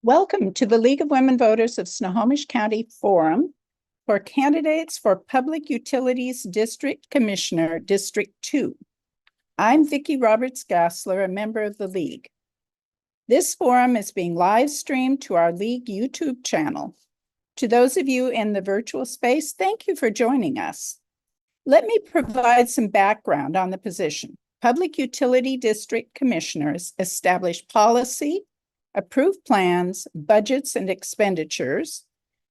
Welcome to the League of Women Voters of Snohomish County Forum for candidates for Public Utilities District Commissioner, District 2. I'm Vicki Roberts-Gassler, a member of the League. This forum is being live streamed to our League YouTube channel. To those of you in the virtual space, thank you for joining us. Let me provide some background on the position. Public Utility District Commissioners establish policy, approve plans, budgets, and expenditures,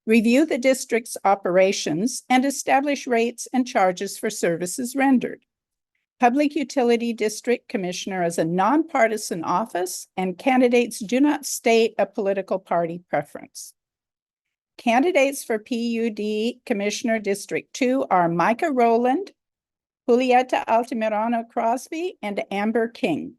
review the district's operations, and establish rates and charges for services rendered. Public Utility District Commissioner is a nonpartisan office, and candidates do not state a political party preference. Candidates for PUD Commissioner District 2 are Micah Rowland, Julieta Altamirano Crosby, and Amber King.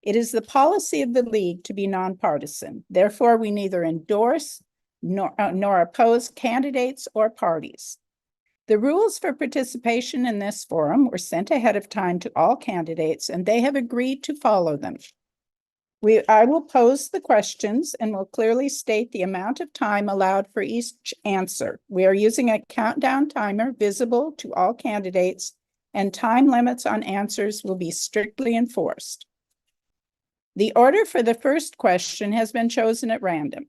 It is the policy of the League to be nonpartisan. Therefore, we neither endorse nor oppose candidates or parties. The rules for participation in this forum were sent ahead of time to all candidates, and they have agreed to follow them. I will pose the questions and will clearly state the amount of time allowed for each answer. We are using a countdown timer visible to all candidates, and time limits on answers will be strictly enforced. The order for the first question has been chosen at random.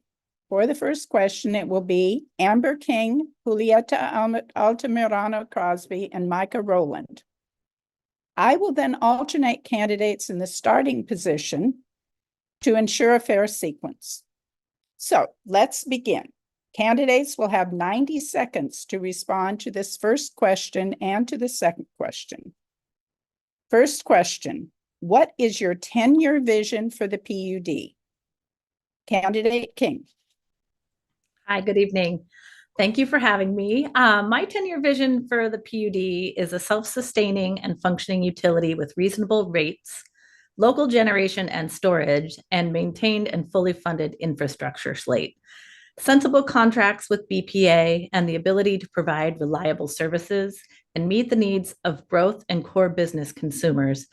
For the first question, it will be Amber King, Julieta Altamirano Crosby, and Micah Rowland. I will then alternate candidates in the starting position to ensure a fair sequence. So let's begin. Candidates will have 90 seconds to respond to this first question and to the second question. First question. What is your 10-year vision for the PUD? Candidate King. Hi, good evening. Thank you for having me. My 10-year vision for the PUD is a self-sustaining and functioning utility with reasonable rates, local generation and storage, and maintained and fully funded infrastructure slate. Sensible contracts with BPA and the ability to provide reliable services and meet the needs of growth and core business consumers.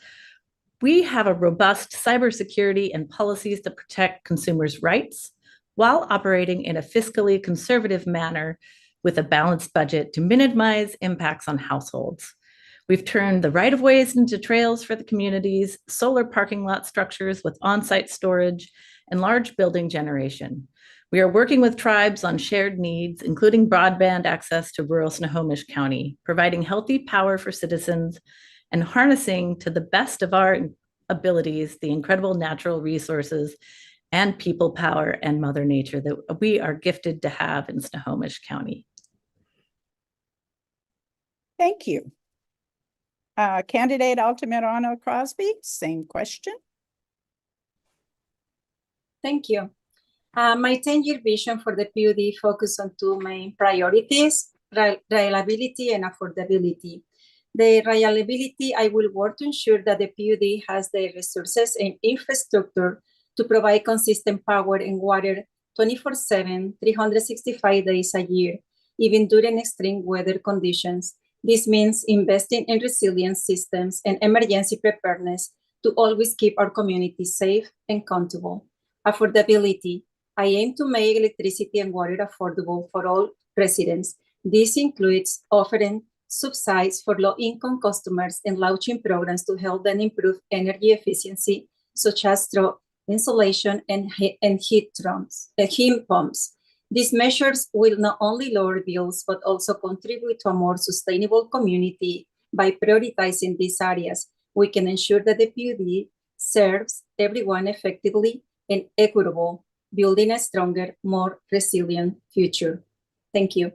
We have a robust cybersecurity and policies that protect consumers' rights while operating in a fiscally conservative manner with a balanced budget to minimize impacts on households. We've turned the right-of-ways into trails for the communities, solar parking lot structures with on-site storage, and large building generation. We are working with tribes on shared needs, including broadband access to rural Snohomish County, providing healthy power for citizens, and harnessing to the best of our abilities the incredible natural resources and people power and Mother Nature that we are gifted to have in Snohomish County. Thank you. Candidate Altamirano Crosby, same question. Thank you. My 10-year vision for the PUD focused on two main priorities, reliability and affordability. The reliability, I will work to ensure that the PUD has the resources and infrastructure to provide consistent power and water 24/7, 365 days a year, even during extreme weather conditions. This means investing in resilient systems and emergency preparedness to always keep our communities safe and comfortable. Affordability, I aim to make electricity and water affordable for all residents. This includes offering subsidies for low-income customers and launching programs to help them improve energy efficiency, such as through insulation and heat pumps. These measures will not only lower bills, but also contribute to a more sustainable community. By prioritizing these areas, we can ensure that the PUD serves everyone effectively and equitable, building a stronger, more resilient future. Thank you.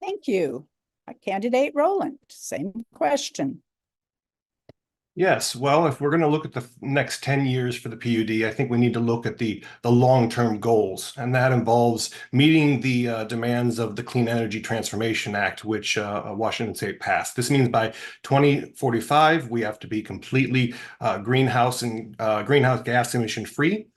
Thank you. Candidate Rowland, same question. Yes, well, if we're going to look at the next 10 years for the PUD, I think we need to look at the long-term goals, and that involves meeting the demands of the Clean Energy Transformation Act, which Washington State passed. This means by 2045, we have to be completely greenhouse gas emission free.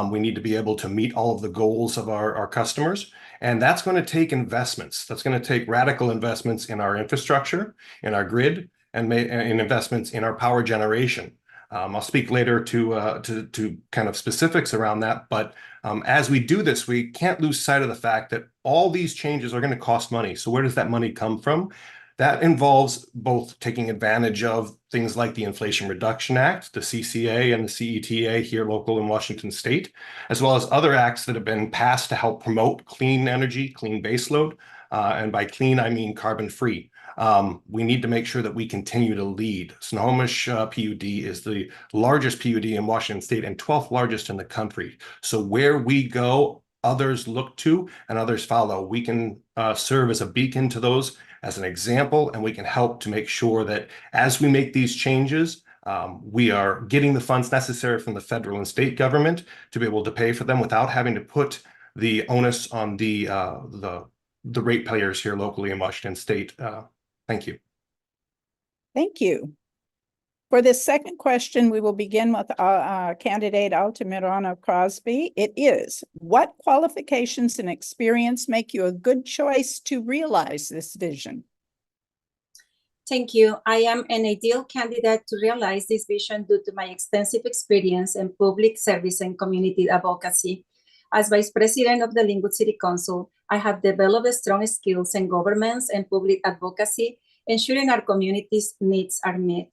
We need to be able to meet all of the goals of our customers. And that's going to take investments. That's going to take radical investments in our infrastructure, in our grid, and investments in our power generation. I'll speak later to kind of specifics around that, but as we do this, we can't lose sight of the fact that all these changes are going to cost money. So where does that money come from? That involves both taking advantage of things like the Inflation Reduction Act, the CCA and the CETA here local in Washington State, as well as other acts that have been passed to help promote clean energy, clean baseload. And by clean, I mean carbon-free. We need to make sure that we continue to lead. Snohomish PUD is the largest PUD in Washington State and 12th largest in the country. So where we go, others look to and others follow. We can serve as a beacon to those, as an example, and we can help to make sure that as we make these changes, we are getting the funds necessary from the federal and state government to be able to pay for them without having to put the onus on the ratepayers here locally in Washington State. Thank you. Thank you. For this second question, we will begin with candidate Altamirano Crosby. It is, what qualifications and experience make you a good choice to realize this vision? Thank you. I am an ideal candidate to realize this vision due to my extensive experience in public service and community advocacy. As Vice President of the Linwood City Council, I have developed strong skills in governance and public advocacy, ensuring our community's needs are met.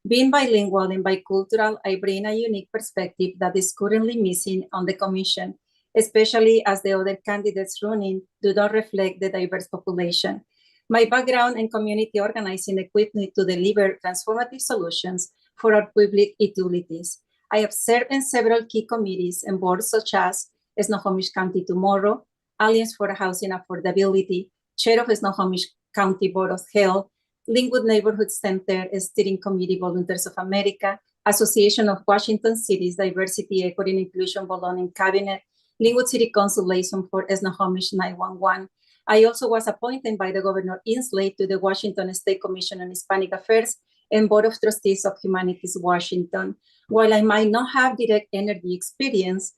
Being bilingual and bicultural, I bring a unique perspective that is currently missing on the commission, especially as the other candidates running do not reflect the diverse population. My background in community organizing equipped me to deliver transformative solutions for our public utilities. I have served in several key committees and boards such as Snohomish County Tomorrow, Alliance for Housing Affordability, Chair of Snohomish County Board of Health, Linwood Neighborhood Center, Steering Committee Volunteers of America, Association of Washington Cities Diversity, Equity, and Inclusion Belonging Cabinet, Linwood City Council Liaison for Snohomish 911. I also was appointed by the Governor Inslee to the Washington State Commission on Hispanic Affairs and Board of Trustees of Humanities Washington. While I might not have direct energy experience,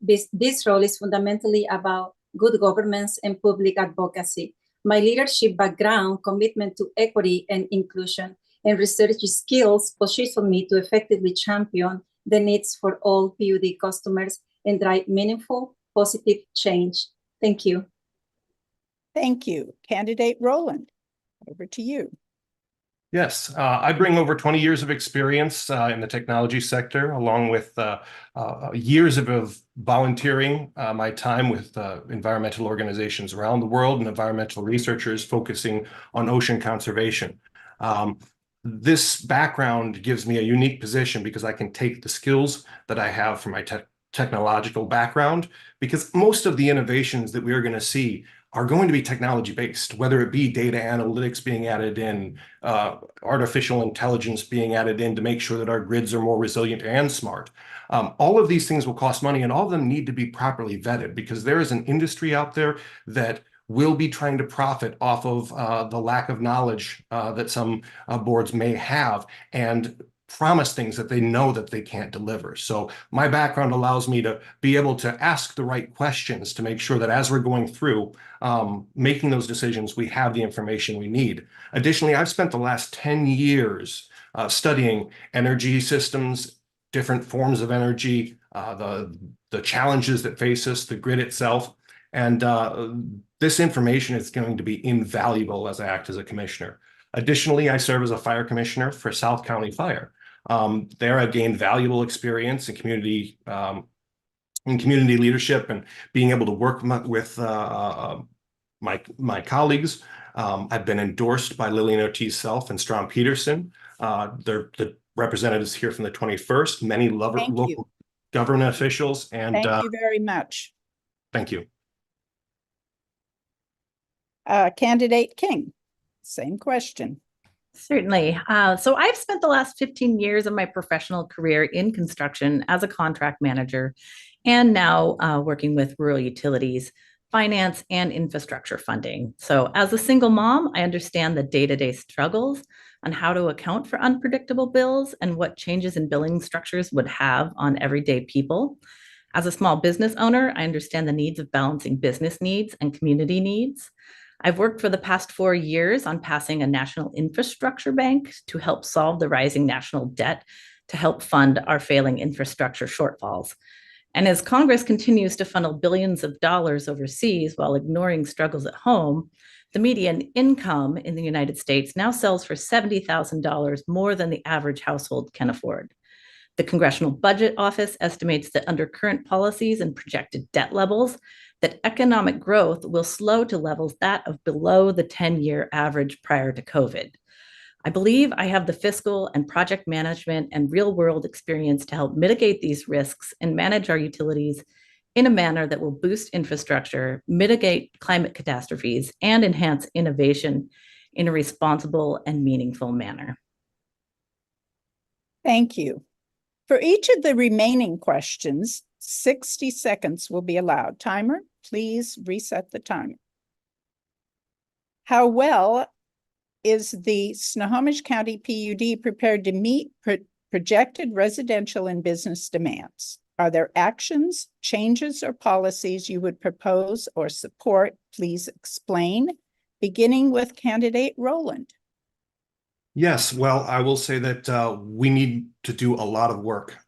this role is fundamentally about good governance and public advocacy. My leadership background, commitment to equity and inclusion, and research skills position me to effectively champion the needs for all PUD customers and drive meaningful, positive change. Thank you. Thank you. Candidate Rowland, over to you. Yes, I bring over 20 years of experience in the technology sector, along with years of volunteering my time with environmental organizations around the world and environmental researchers focusing on ocean conservation. This background gives me a unique position because I can take the skills that I have from my technological background, because most of the innovations that we are going to see are going to be technology-based, whether it be data analytics being added in, artificial intelligence being added in to make sure that our grids are more resilient and smart. All of these things will cost money, and all of them need to be properly vetted, because there is an industry out there that will be trying to profit off of the lack of knowledge that some boards may have, and promise things that they know that they can't deliver. So my background allows me to be able to ask the right questions to make sure that as we're going through making those decisions, we have the information we need. Additionally, I've spent the last 10 years studying energy systems, different forms of energy, the challenges that face us, the grid itself. And this information is going to be invaluable as I act as a commissioner. Additionally, I serve as a fire commissioner for South County Fire. There I've gained valuable experience in community leadership and being able to work with my colleagues. I've been endorsed by Lillian Ortiz Self and Strom Peterson. They're the representatives here from the 21st, many local government officials. And thank you very much. Thank you. Candidate King, same question. Certainly. So I've spent the last 15 years of my professional career in construction as a contract manager, and now working with rural utilities, finance, and infrastructure funding. So as a single mom, I understand the day-to-day struggles on how to account for unpredictable bills and what changes in billing structures would have on everyday people. As a small business owner, I understand the needs of balancing business needs and community needs. I've worked for the past 4 years on passing a national infrastructure bank to help solve the rising national debt to help fund our failing infrastructure shortfalls. And as Congress continues to funnel billions of dollars overseas while ignoring struggles at home, the median income in the United States now sells for $70,000 more than the average household can afford. The Congressional Budget Office estimates that under current policies and projected debt levels, that economic growth will slow to levels that of below the 10-year average prior to COVID. I believe I have the fiscal and project management and real-world experience to help mitigate these risks and manage our utilities in a manner that will boost infrastructure, mitigate climate catastrophes, and enhance innovation in a responsible and meaningful manner. Thank you. For each of the remaining questions, 60 seconds will be allowed. Timer, please reset the timer. How well is the Snohomish County PUD prepared to meet projected residential and business demands? Are there actions, changes, or policies you would propose or support? Please explain, beginning with candidate Rowland. Yes, well, I will say that we need to do a lot of work.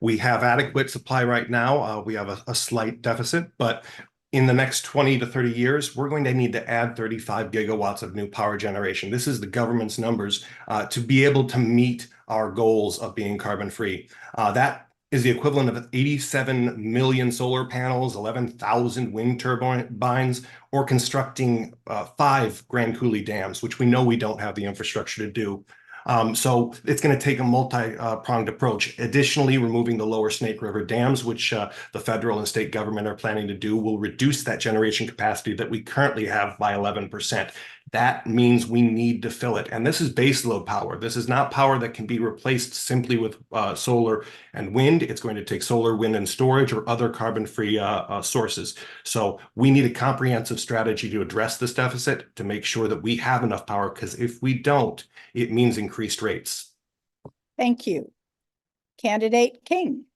We have adequate supply right now. We have a slight deficit, but in the next 20 to 30 years, we're going to need to add 35 gigawatts of new power generation. This is the government's numbers to be able to meet our goals of being carbon free. That is the equivalent of 87 million solar panels, 11,000 wind turbines, or constructing 5 Grand Coulee dams, which we know we don't have the infrastructure to do. So it's going to take a multi-pronged approach. Additionally, removing the lower Snake River dams, which the federal and state government are planning to do, will reduce that generation capacity that we currently have by 11%. That means we need to fill it. And this is baseload power. This is not power that can be replaced simply with solar and wind. It's going to take solar, wind, and storage or other carbon-free sources. So we need a comprehensive strategy to address this deficit to make sure that we have enough power, because if we don't, it means increased rates. Thank you. Candidate King.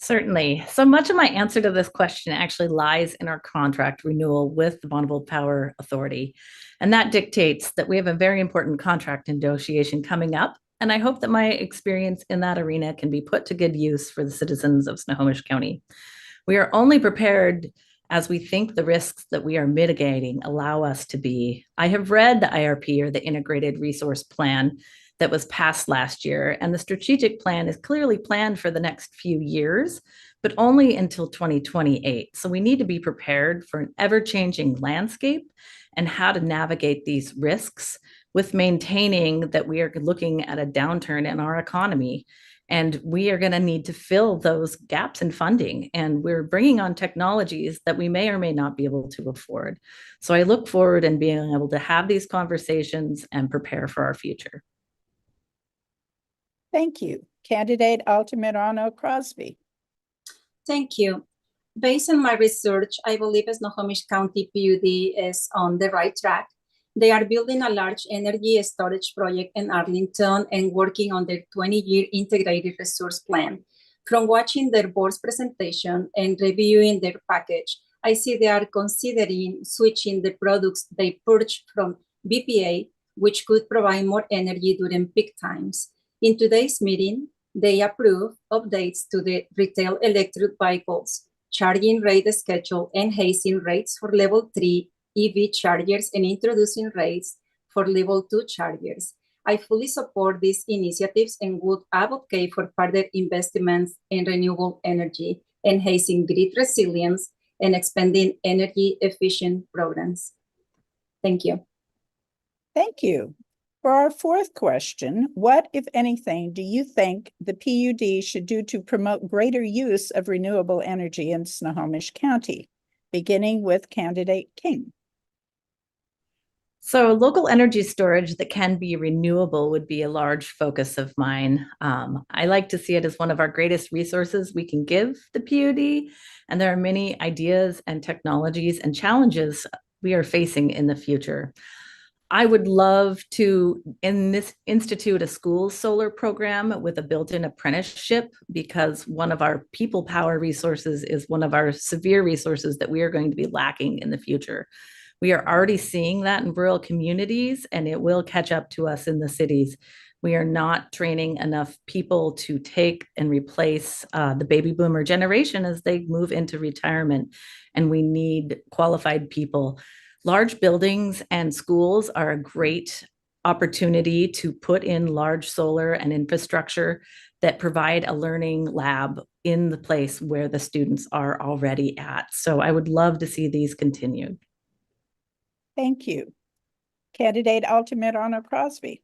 Certainly. So much of my answer to this question actually lies in our contract renewal with the Bonneville Power Authority. And that dictates that we have a very important contract negotiation coming up. And I hope that my experience in that arena can be put to good use for the citizens of Snohomish County. We are only prepared as we think the risks that we are mitigating allow us to be. I have read the IRP, or the Integrated Resource Plan, that was passed last year, and the strategic plan is clearly planned for the next few years, but only until 2028. So we need to be prepared for an ever-changing landscape and how to navigate these risks with maintaining that we are looking at a downturn in our economy. And we are going to need to fill those gaps in funding. And we're bringing on technologies that we may or may not be able to afford. So I look forward in being able to have these conversations and prepare for our future. Thank you. Candidate Altamirano Crosby. Thank you. Based on my research, I believe Snohomish County PUD is on the right track. They are building a large energy storage project in Arlington and working on their 20-year integrated resource plan. From watching their board's presentation and reviewing their package, I see they are considering switching the products they purchase from BPA, which could provide more energy during peak times. In today's meeting, they approved updates to the retail electric vehicles, charging rate schedule, enhancing rates for level 3 EV chargers, and introducing rates for level 2 chargers. I fully support these initiatives and would advocate for further investments in renewable energy, enhancing grid resilience, and expanding energy efficient programs. Thank you. Thank you. For our fourth question, what, if anything, do you think the PUD should do to promote greater use of renewable energy in Snohomish County? Beginning with candidate King. So local energy storage that can be renewable would be a large focus of mine. I like to see it as one of our greatest resources we can give the PUD, and there are many ideas and technologies and challenges we are facing in the future. I would love to, in this, institute a school solar program with a built-in apprenticeship, because one of our people power resources is one of our severe resources that we are going to be lacking in the future. We are already seeing that in rural communities, and it will catch up to us in the cities. We are not training enough people to take and replace the baby boomer generation as they move into retirement, and we need qualified people. Large buildings and schools are a great opportunity to put in large solar and infrastructure that provide a learning lab in the place where the students are already at. So I would love to see these continued. Thank you. Candidate Altamirano Crosby.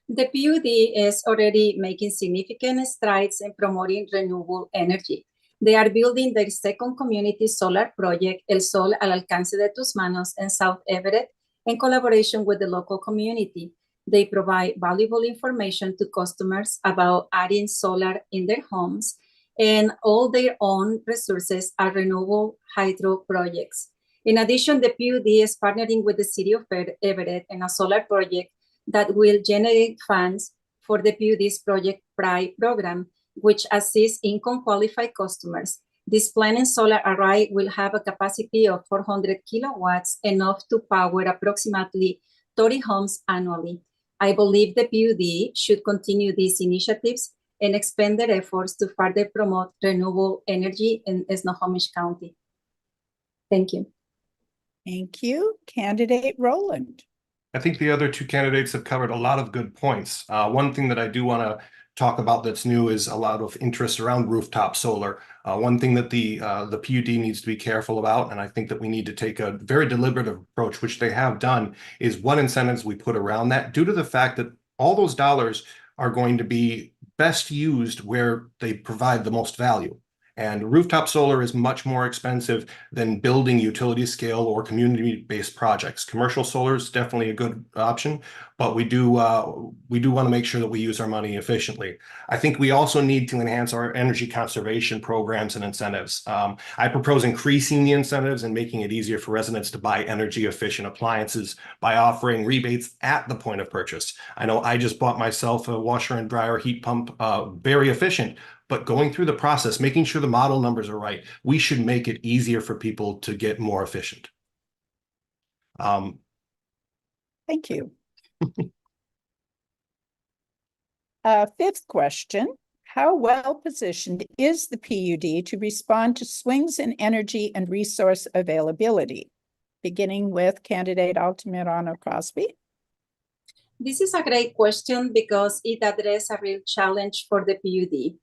The PUD is already making significant strides in promoting renewable energy. They are building their second community solar project, El Sol al Alcance de Tus Manos, in South Everett, in collaboration with the local community. They provide valuable information to customers about adding solar in their homes, and all their own resources are renewable hydro projects. In addition, the PUD is partnering with the City of Everett in a solar project that will generate funds for the PUD's Project PRI program, which assists income-qualified customers. This planned solar array will have a capacity of 400 kilowatts, enough to power approximately 30 homes annually. I believe the PUD should continue these initiatives and expand their efforts to further promote renewable energy in Snohomish County. Thank you. Thank you. Candidate Rowland. I think the other two candidates have covered a lot of good points. One thing that I do want to talk about that's new is a lot of interest around rooftop solar. One thing that the PUD needs to be careful about, and I think that we need to take a very deliberative approach, which they have done, is what incentives we put around that, due to the fact that all those dollars are going to be best used where they provide the most value. And rooftop solar is much more expensive than building utility scale or community-based projects. Commercial solar is definitely a good option, but we do want to make sure that we use our money efficiently. I think we also need to enhance our energy conservation programs and incentives. I propose increasing the incentives and making it easier for residents to buy energy efficient appliances by offering rebates at the point of purchase. I know I just bought myself a washer and dryer heat pump, very efficient. But going through the process, making sure the model numbers are right, we should make it easier for people to get more efficient. Thank you. Fifth question. How well positioned is the PUD to respond to swings in energy and resource availability? Beginning with candidate Altamirano Crosby. This is a great question because it addresses a real challenge for the PUD.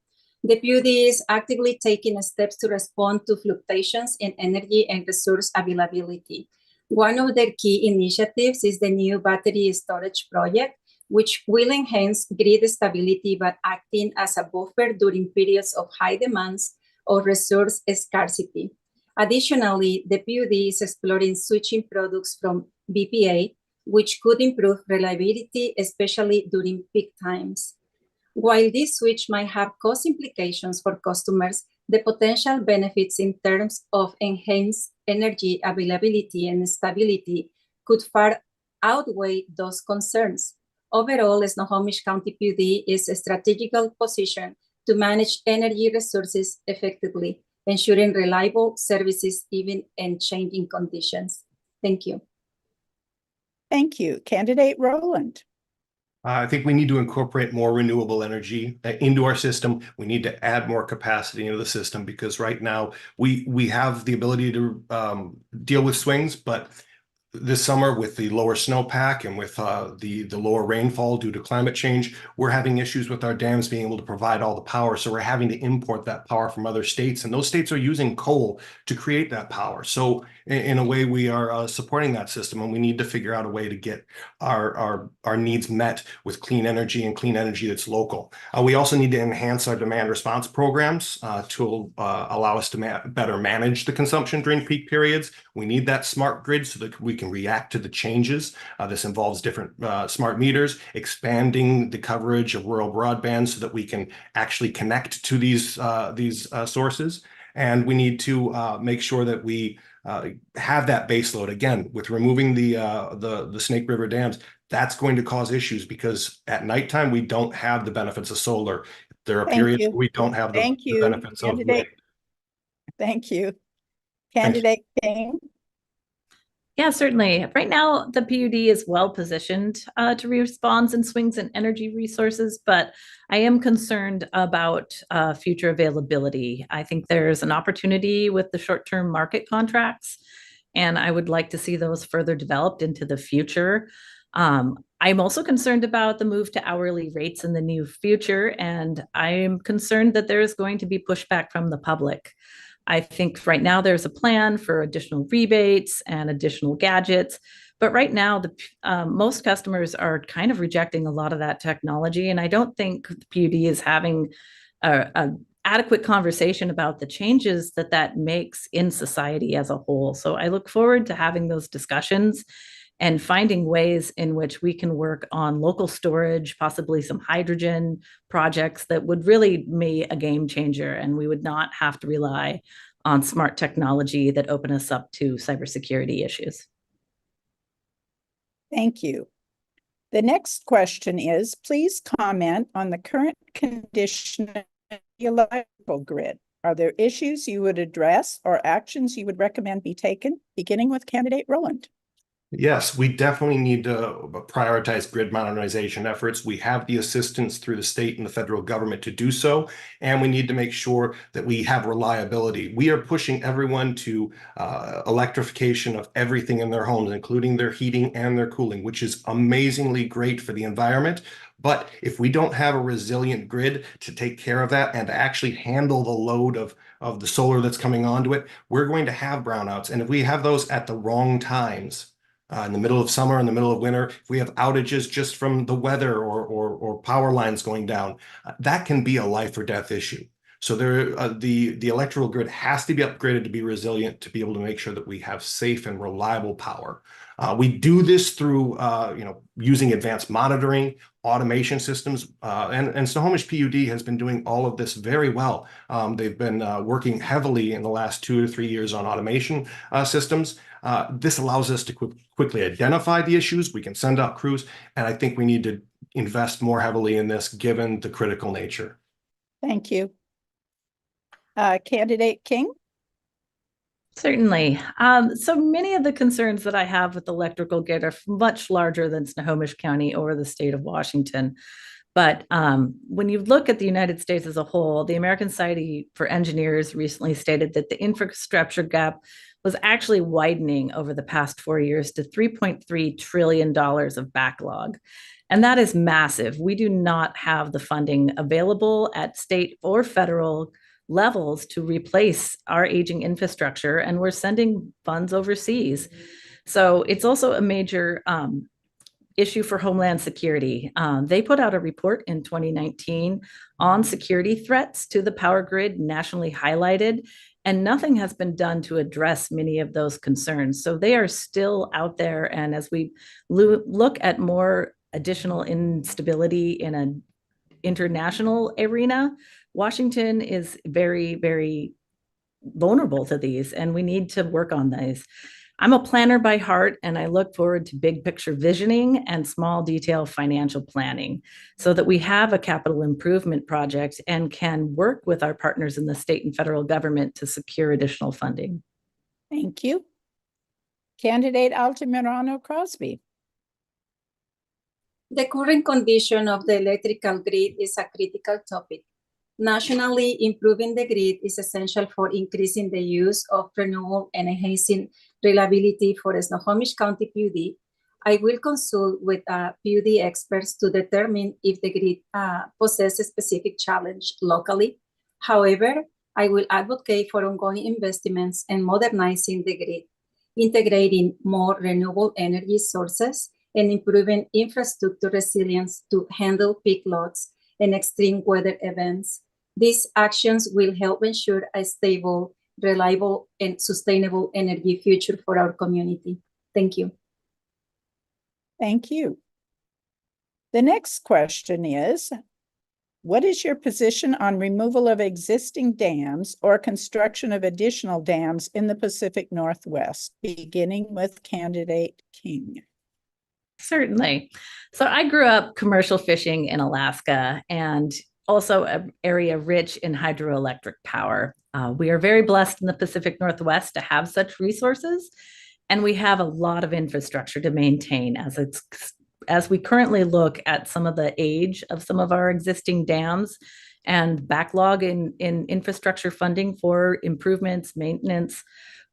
The PUD is actively taking steps to respond to fluctuations in energy and resource availability. One of their key initiatives is the new battery storage project, which will enhance grid stability by acting as a buffer during periods of high demands or resource scarcity. Additionally, the PUD is exploring switching products from BPA, which could improve reliability, especially during peak times. While this switch might have cost implications for customers, the potential benefits in terms of enhanced energy availability and stability could far outweigh those concerns. Overall, Snohomish County PUD is a strategical position to manage energy resources effectively, ensuring reliable services even in changing conditions. Thank you. Thank you. Candidate Rowland. I think we need to incorporate more renewable energy into our system. We need to add more capacity into the system, because right now we have the ability to deal with swings, but this summer, with the lower snowpack and with the lower rainfall due to climate change, we're having issues with our dams being able to provide all the power. So we're having to import that power from other states, and those states are using coal to create that power. So in a way, we are supporting that system, and we need to figure out a way to get our needs met with clean energy, and clean energy that's local. We also need to enhance our demand response programs to allow us to better manage the consumption during peak periods. We need that smart grid so that we can react to the changes. This involves different smart meters, expanding the coverage of rural broadband so that we can actually connect to these sources. And we need to make sure that we have that base load. Again, with removing the Snake River dams, that's going to cause issues, because at nighttime we don't have the benefits of solar. There are periods where we don't have the benefits of wind. Thank you. Candidate King. Yeah, certainly. Right now, the PUD is well positioned to respond in swings in energy resources, but I am concerned about future availability. I think there's an opportunity with the short-term market contracts, and I would like to see those further developed into the future. I'm also concerned about the move to hourly rates in the near future, and I'm concerned that there is going to be pushback from the public. I think right now there's a plan for additional rebates and additional gadgets, but right now most customers are kind of rejecting a lot of that technology, and I don't think the PUD is having a adequate conversation about the changes that that makes in society as a whole. So I look forward to having those discussions and finding ways in which we can work on local storage, possibly some hydrogen projects that would really be a game changer, and we would not have to rely on smart technology that open us up to cybersecurity issues. Thank you. The next question is, please comment on the current condition of the electrical grid. Are there issues you would address or actions you would recommend be taken, beginning with candidate Rowland? Yes, we definitely need to prioritize grid modernization efforts. We have the assistance through the state and the federal government to do so, and we need to make sure that we have reliability. We are pushing everyone to electrification of everything in their homes, including their heating and their cooling, which is amazingly great for the environment. But if we don't have a resilient grid to take care of that and to actually handle the load of the solar that's coming onto it, we're going to have brownouts. And if we have those at the wrong times, in the middle of summer, in the middle of winter, if we have outages just from the weather or power lines going down, that can be a life or death issue. So the electrical grid has to be upgraded to be resilient, to be able to make sure that we have safe and reliable power. We do this through using advanced monitoring, automation systems, and Snohomish PUD has been doing all of this very well. They've been working heavily in the last 2 to 3 years on automation systems. This allows us to quickly identify the issues. We can send out crews, and I think we need to invest more heavily in this given the critical nature. Thank you. Candidate King? Certainly. So many of the concerns that I have with electrical grid are much larger than Snohomish County or the state of Washington. But when you look at the United States as a whole, the American Society for Engineers recently stated that the infrastructure gap was actually widening over the past 4 years to $3.3 trillion of backlog. And that is massive. We do not have the funding available at state or federal levels to replace our aging infrastructure, and we're sending funds overseas. So it's also a major issue for Homeland Security. They put out a report in 2019 on security threats to the power grid, nationally highlighted, and nothing has been done to address many of those concerns. So they are still out there, and as we look at more additional instability in an international arena, Washington is very, very vulnerable to these, and we need to work on these. I'm a planner by heart, and I look forward to big picture visioning and small detail financial planning so that we have a capital improvement project and can work with our partners in the state and federal government to secure additional funding. Thank you. Candidate Altamirano Crosby. The current condition of the electrical grid is a critical topic. Nationally, improving the grid is essential for increasing the use of renewable and enhancing reliability for Snohomish County PUD. I will consult with PUD experts to determine if the grid possesses a specific challenge locally. However, I will advocate for ongoing investments in modernizing the grid, integrating more renewable energy sources, and improving infrastructure resilience to handle peak loads and extreme weather events. These actions will help ensure a stable, reliable, and sustainable energy future for our community. Thank you. Thank you. The next question is, what is your position on removal of existing dams or construction of additional dams in the Pacific Northwest, beginning with candidate King? Certainly. So I grew up commercial fishing in Alaska, and also an area rich in hydroelectric power. We are very blessed in the Pacific Northwest to have such resources, And we have a lot of infrastructure to maintain as we currently look at some of the age of some of our existing dams and backlog in infrastructure funding for improvements, maintenance.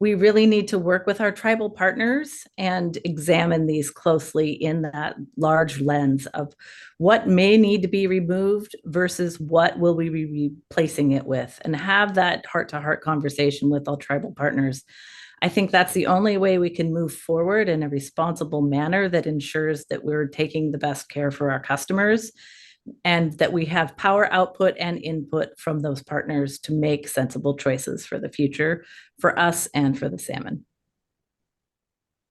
We really need to work with our tribal partners and examine these closely in that large lens of what may need to be removed versus what will we be replacing it with, and have that heart-to-heart conversation with all tribal partners. I think that's the only way we can move forward in a responsible manner that ensures that we're taking the best care for our customers and that we have power output and input from those partners to make sensible choices for the future, for us and for the salmon.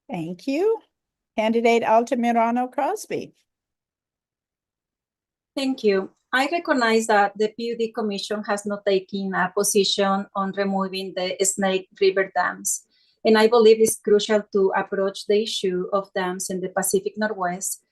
Thank you. Candidate Altamirano Crosby. Thank you. I recognize that the PUD Commission has not taken a position on removing the Snake River dams, and I believe it's crucial to approach the issue of dams in the Pacific Northwest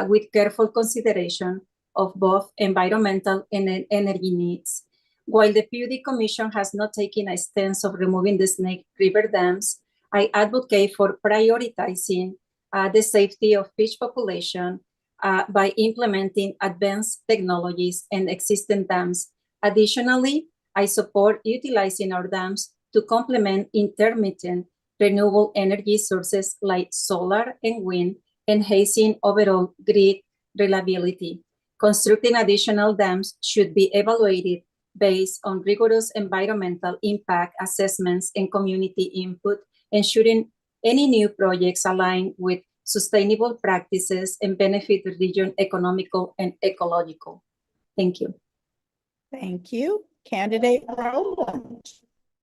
with careful consideration of both environmental and energy needs. While the PUD Commission has not taken a stance of removing the Snake River dams, I advocate for prioritizing the safety of fish population by implementing advanced technologies and existing dams. Additionally, I support utilizing our dams to complement intermittent renewable energy sources like solar and wind, enhancing overall grid reliability. Constructing additional dams should be evaluated based on rigorous environmental impact assessments and community input, ensuring any new projects align with sustainable practices and benefit the region economical and ecological. Thank you. Thank you. Candidate Rowland.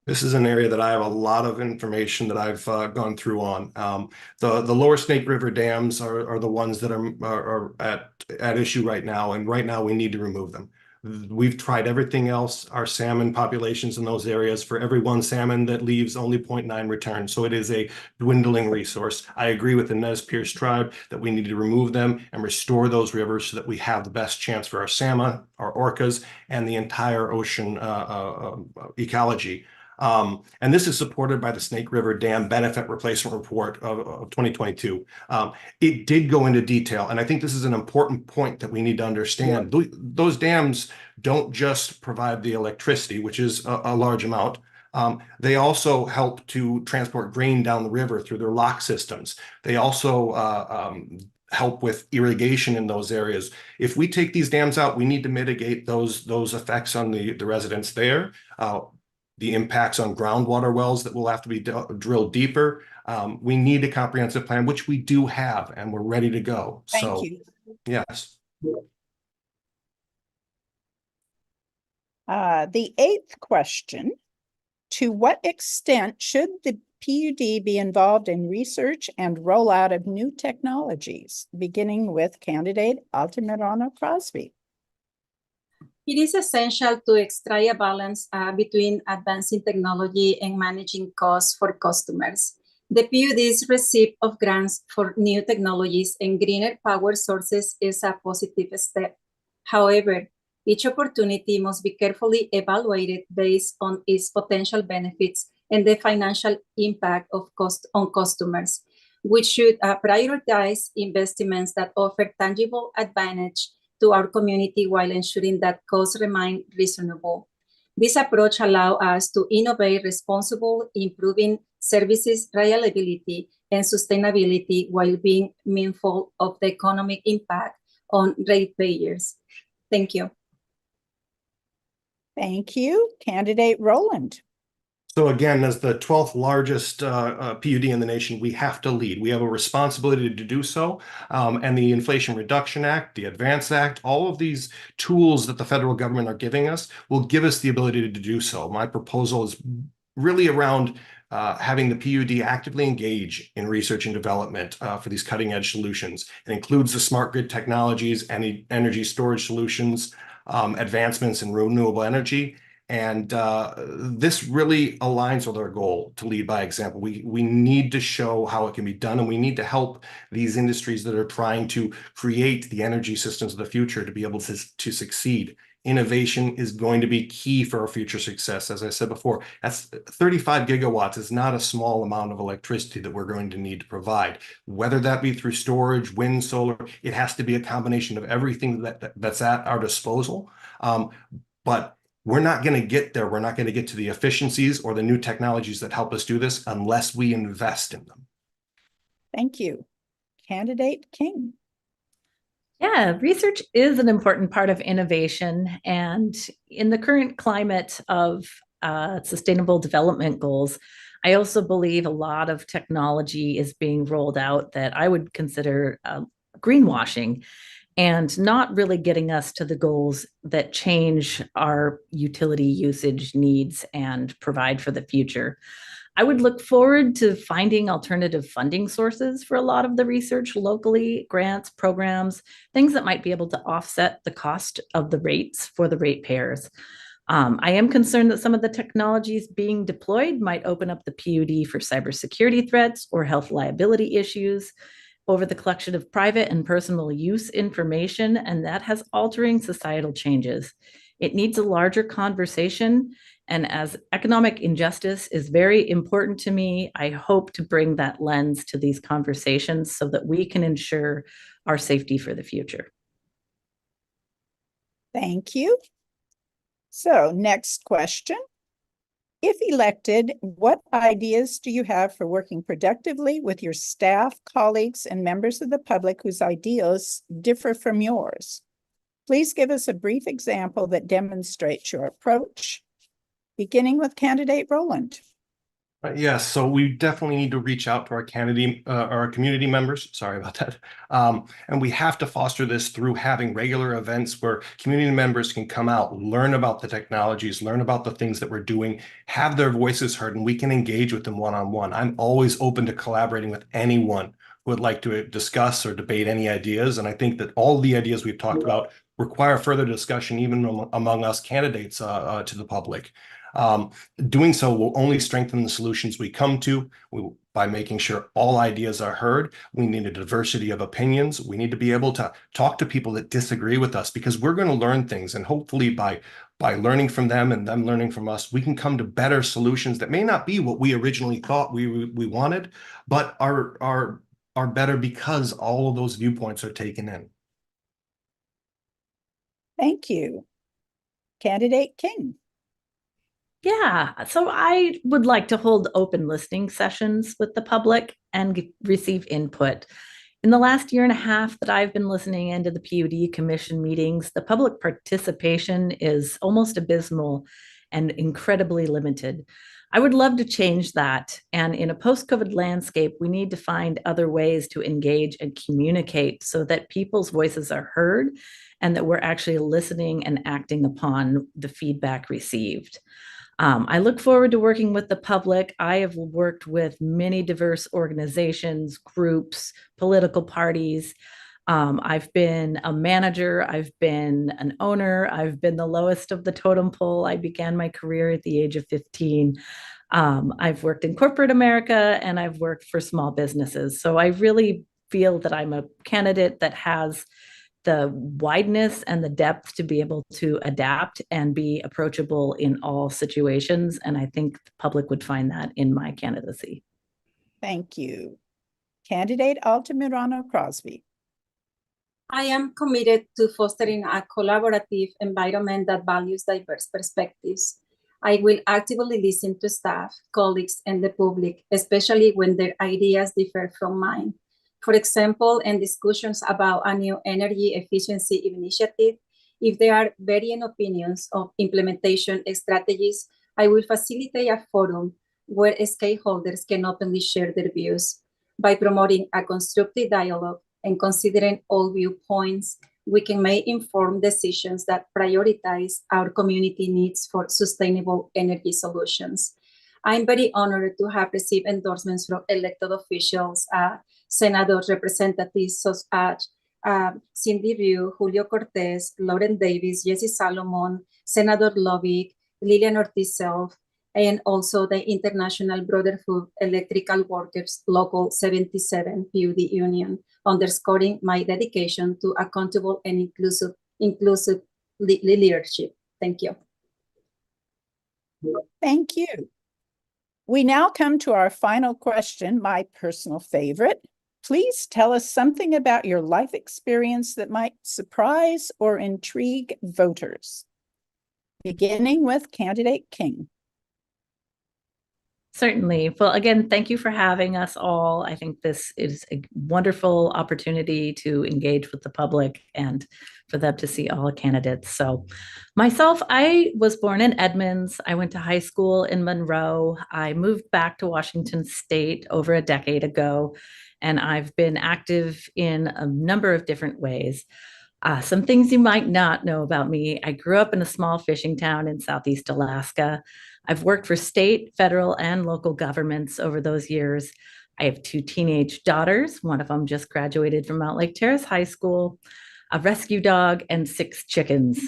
This is an area that I have a lot of information that I've gone through on. The lower Snake River dams are the ones that are at issue right now, and right now we need to remove them. We've tried everything else. Our salmon populations in those areas, for every one salmon that leaves, only 0.9 return. So it is a dwindling resource. I agree with the Nez Perce tribe that we need to remove them and restore those rivers so that we have the best chance for our salmon, our orcas, and the entire ocean ecology. And this is supported by the Snake River Dam Benefit Replacement Report of 2022. It did go into detail, and I think this is an important point that we need to understand. Yeah. Those dams don't just provide the electricity, which is a large amount. They also help to transport grain down the river through their lock systems. They also help with irrigation in those areas. If we take these dams out, we need to mitigate those effects on the residents there. The impacts on groundwater wells that will have to be drilled deeper. We need a comprehensive plan, which we do have, and we're ready to go. Thank you. Yes. The eighth question, to what extent should the PUD be involved in research and rollout of new technologies, beginning with candidate Altamirano Crosby? It is essential to strike a balance between advancing technology and managing costs for customers. The PUD's receipt of grants for new technologies and greener power sources is a positive step. However, each opportunity must be carefully evaluated based on its potential benefits and the financial impact of cost on customers, which should prioritize investments that offer tangible advantage to our community while ensuring that costs remain reasonable. This approach allows us to innovate responsibly, improving services reliability and sustainability while being mindful of the economic impact on ratepayers. Thank you. Thank you. Candidate Rowland. So again, as the 12th largest PUD in the nation, we have to lead. We have a responsibility to do so. And the Inflation Reduction Act, the Advance Act, all of these tools that the federal government are giving us will give us the ability to do so. My proposal is really around having the PUD actively engage in research and development for these cutting edge solutions. It includes the smart grid technologies and energy storage solutions, advancements in renewable energy. And this really aligns with our goal to lead by example. We need to show how it can be done, and we need to help these industries that are trying to create the energy systems of the future to be able to succeed innovation is going to be key for our future success. As I said before, that's 35 gigawatts is not a small amount of electricity that we're going to need to provide. Whether that be through storage, wind, solar, it has to be a combination of everything that's at our disposal. But we're not going to get there. We're not going to get to the efficiencies or the new technologies that help us do this unless we invest in them. Thank you. Candidate King. Yeah, research is an important part of innovation. And in the current climate of sustainable development goals, I also believe a lot of technology is being rolled out that I would consider greenwashing and not really getting us to the goals that change our utility usage needs and provide for the future. I would look forward to finding alternative funding sources for a lot of the research locally, grants, programs, things that might be able to offset the cost of the rates for the ratepayers. I am concerned that some of the technologies being deployed might open up the PUD for cybersecurity threats or health liability issues over the collection of private and personal use information, and that has altering societal changes. It needs a larger conversation. And as economic injustice is very important to me, I hope to bring that lens to these conversations so that we can ensure our safety for the future. Thank you. So next question. If elected, what ideas do you have for working productively with your staff, colleagues, and members of the public whose ideas differ from yours? Please give us a brief example that demonstrates your approach, beginning with candidate Rowland. Yes, so we definitely need to reach out to our community members. Sorry about that. And we have to foster this through having regular events where community members can come out, learn about the technologies, learn about the things that we're doing, have their voices heard, and we can engage with them one-on-one. I'm always open to collaborating with anyone who would like to discuss or debate any ideas. And I think that all the ideas we've talked about require further discussion, even among us candidates to the public. Doing so will only strengthen the solutions we come to by making sure all ideas are heard. We need a diversity of opinions. We need to be able to talk to people that disagree with us because we're going to learn things. And hopefully by learning from them and them learning from us, we can come to better solutions that may not be what we originally thought we wanted, but are better because all of those viewpoints are taken in. Thank you. Candidate King. Yeah, so I would like to hold open listening sessions with the public and receive input. In the last year and a half that I've been listening into the PUD Commission meetings, the public participation is almost abysmal and incredibly limited. I would love to change that. And in a post-COVID landscape, we need to find other ways to engage and communicate so that people's voices are heard and that we're actually listening and acting upon the feedback received. I look forward to working with the public. I have worked with many diverse organizations, groups, political parties. I've been a manager. I've been an owner. I've been the lowest of the totem pole. I began my career at the age of 15. I've worked in corporate America and I've worked for small businesses. So I really feel that I'm a candidate that has the wideness and the depth to be able to adapt and be approachable in all situations. And I think the public would find that in my candidacy. Thank you. Candidate Altamirano Crosby. I am committed to fostering a collaborative environment that values diverse perspectives. I will actively listen to staff, colleagues, and the public, especially when their ideas differ from mine. For example, in discussions about a new energy efficiency initiative, if there are varying opinions of implementation strategies, I will facilitate a forum where stakeholders can openly share their views. By promoting a constructive dialogue and considering all viewpoints, we can make informed decisions that prioritize our community needs for sustainable energy solutions. I'm very honored to have received endorsements from elected officials, senators, representatives such as Cindy Ryu, Julio Cortez, Lauren Davis, Jesse Salomon, Senator Lovick, Lillian Ortiz-Self, and also the International Brotherhood Electrical Workers Local 77 PUD Union, underscoring my dedication to accountable and inclusive leadership. Thank you. Thank you. We now come to our final question, my personal favorite. Please tell us something about your life experience that might surprise or intrigue voters. Beginning with candidate King. Certainly. Well, again, thank you for having us all. I think this is a wonderful opportunity to engage with the public and for them to see all candidates. So myself, I was born in Edmonds. I went to high school in Monroe. I moved back to Washington State over a decade ago, and I've been active in a number of different ways. Some things you might not know about me. I grew up in a small fishing town in Southeast Alaska. I've worked for state, federal, and local governments over those years. I have 2 teenage daughters. One of them just graduated from Mount Lake Terrace High School, a rescue dog, and 6 chickens.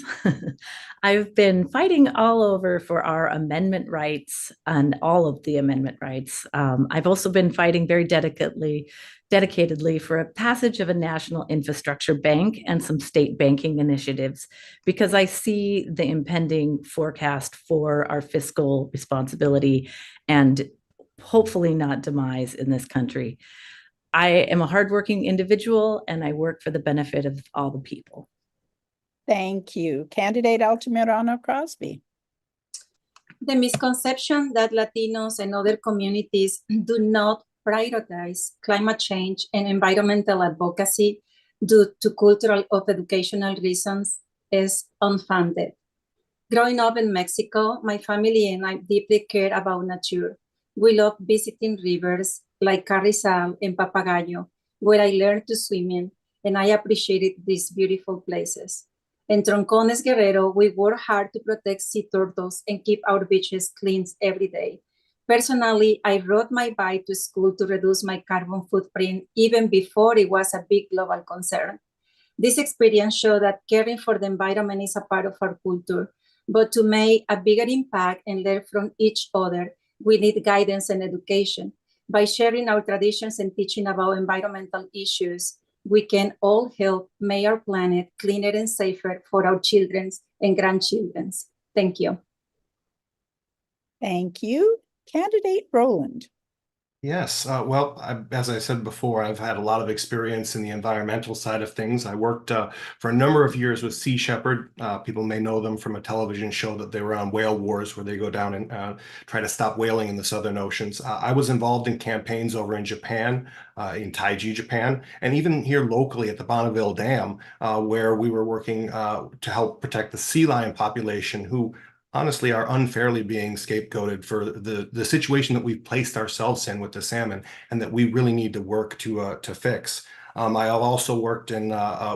I've been fighting all over for our amendment rights and all of the amendment rights. I've also been fighting very dedicatedly for a passage of a national infrastructure bank and some state banking initiatives, because I see the impending forecast for our fiscal responsibility and hopefully not demise in this country. I am a hardworking individual and I work for the benefit of all the people. Thank you. Candidate Altamirano Crosby. The misconception that Latinos and other communities do not prioritize climate change and environmental advocacy due to cultural or educational reasons is unfounded. Growing up in Mexico, my family and I deeply care about nature. We love visiting rivers like Carrizal and Papagayo, where I learned to swim in, and I appreciated these beautiful places. In Troncones, Guerrero, we work hard to protect sea turtles and keep our beaches clean every day. Personally, I rode my bike to school to reduce my carbon footprint even before it was a big global concern. This experience showed that caring for the environment is a part of our culture, but to make a bigger impact and learn from each other, we need guidance and education. By sharing our traditions and teaching about environmental issues, we can all help make our planet cleaner and safer for our children and grandchildren. Thank you. Thank you. Candidate Rowland. Yes, well, as I said before, I've had a lot of experience in the environmental side of things. I worked for a number of years with Sea Shepherd. People may know them from a television show that they were on Whale Wars, where they go down and try to stop whaling in the Southern Oceans. I was involved in campaigns over in Japan, in Taiji, Japan, and even here locally at the Bonneville Dam, where we were working to help protect the sea lion population, who honestly are unfairly being scapegoated for the situation that we've placed ourselves in with the salmon, and that we really need to work to fix. I have also worked in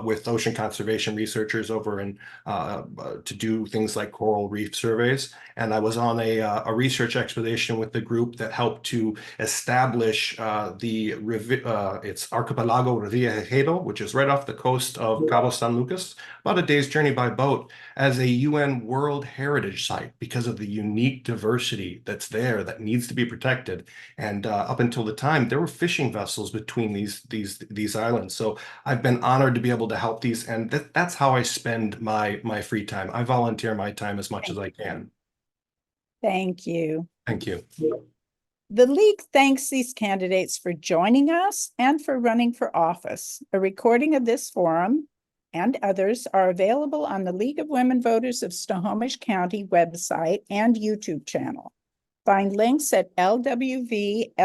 with ocean conservation researchers over in to do things like coral reef surveys, and I was on a research expedition with the group that helped to establish it's Archipelago Revillagigedo, which is right off the coast of Cabo San Lucas, about a day's journey by boat, as a UN World Heritage Site because of the unique diversity that's there that needs to be protected. And up until the time, there were fishing vessels between these islands. So I've been honored to be able to help these, and that's how I spend my free time. I volunteer my time as much as I can. Thank you. Thank you. The League thanks these candidates for joining us and for running for office. A recording of this forum and others are available on the League of Women Voters of Snohomish County website and YouTube channel. Find links at lwvsnoho.org.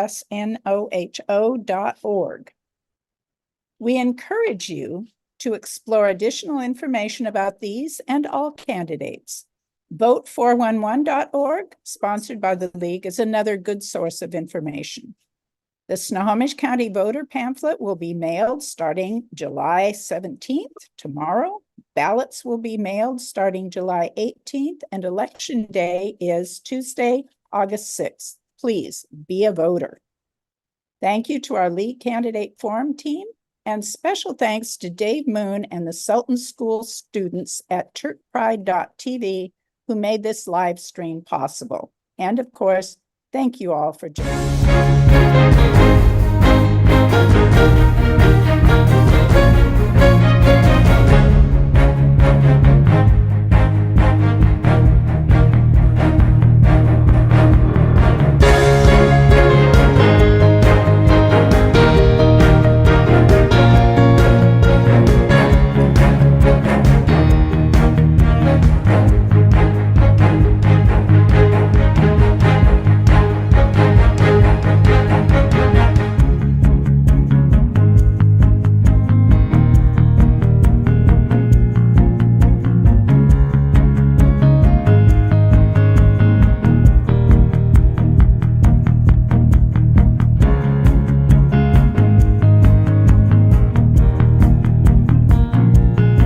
We encourage you to explore additional information about these and all candidates. Vote411.org, sponsored by the League, is another good source of information. The Snohomish County voter pamphlet will be mailed starting July 17th, tomorrow. Ballots will be mailed starting July 18th, and Election Day is Tuesday, August 6th. Please be a voter. Thank you to our League Candidate Forum team, and special thanks to Dave Moon and the Sultan School students at turkpride.tv who made this live stream possible. And of course, thank you all for joining.